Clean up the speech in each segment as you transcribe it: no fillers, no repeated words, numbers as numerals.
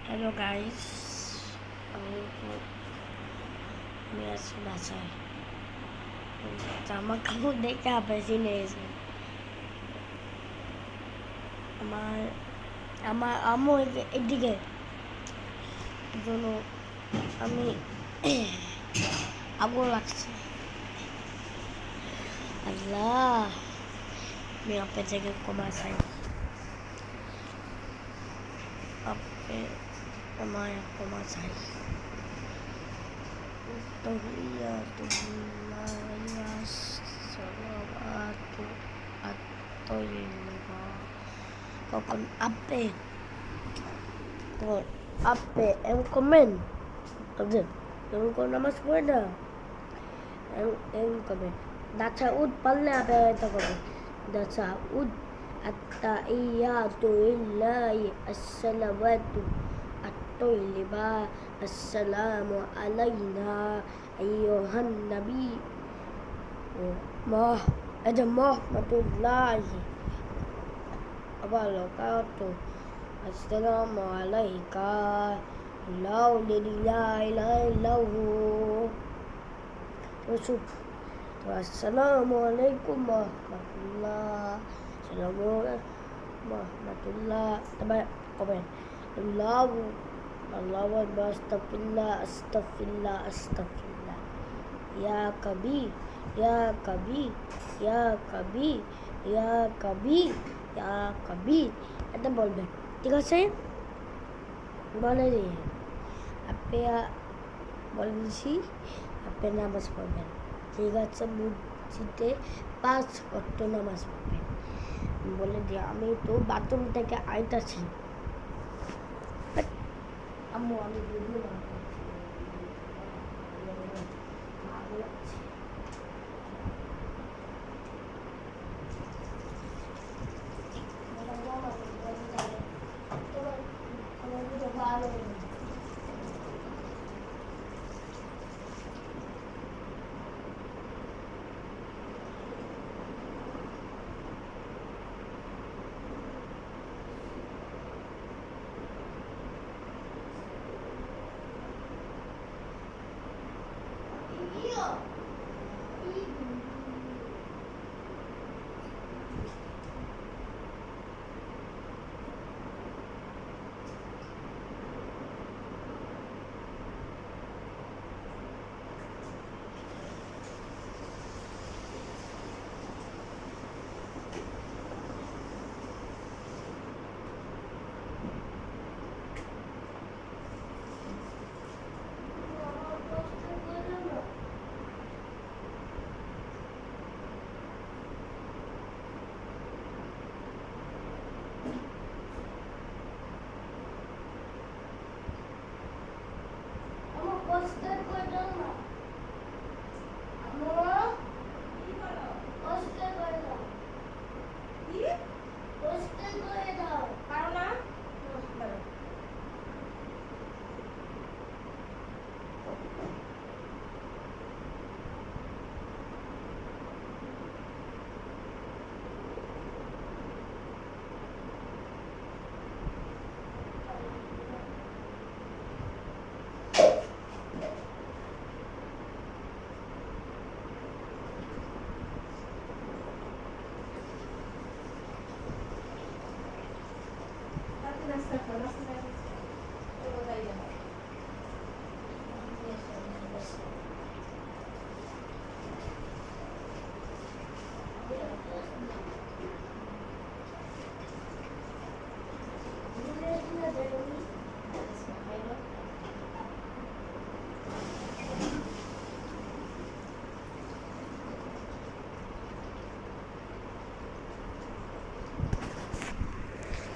Hello guys, আমি আছি বাসায়। জামা কাপড় দেখে বেশি নিয়েছে। আমার আমার আম্মু এদিকে জন্য আমি আগুন লাগছে। আল্লাহ, আমি আপে থেকে কমা চাই। আপে আমার কমা চাই। Con ape em komen aja em kon namas peda em komen dacha ud palle ape ta komen dacha ud at-taiyatu lillahi as-salawatu at-tayyiba assalamu alayna ayyuhan nabi rahmatullahi wabarakatuh. Assalamu alayka la ilaha illallah. Assalamu alaikum warahmatullah. Warahmatullah. Tabai komen. Allahu Akbar. Astaghfirullah. Ya kabir, ya kabir, ya kabir, ya kabir, ya kabir. এটা বলবেন, ঠিক আছে? বলে দিয়ে আপনি বলেছি আপনি নামাজ পড়বেন, ঠিক আছে? মসজিদে 5 ওয়াক্ত নামাজ পড়বেন বলে দিয়ে আমি তো বাথরুম থেকে আইতাছি। আম্মু আমি ভিডিও বানাচ্ছি।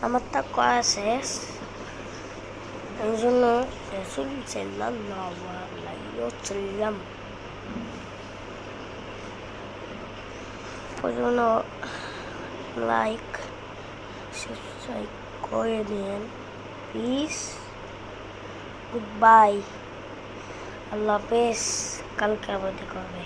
আমার তা করা শেষ, এই জন্য রাসূল সাল্লাল্লাহু আলাইহি ওয়াসাল্লাম পর্যন্ত লাইক সাবস্ক্রাইব করে দিন প্লিজ। গুড বাই, আল্লাহ হাফেজ, কালকে আবার দেখা হবে।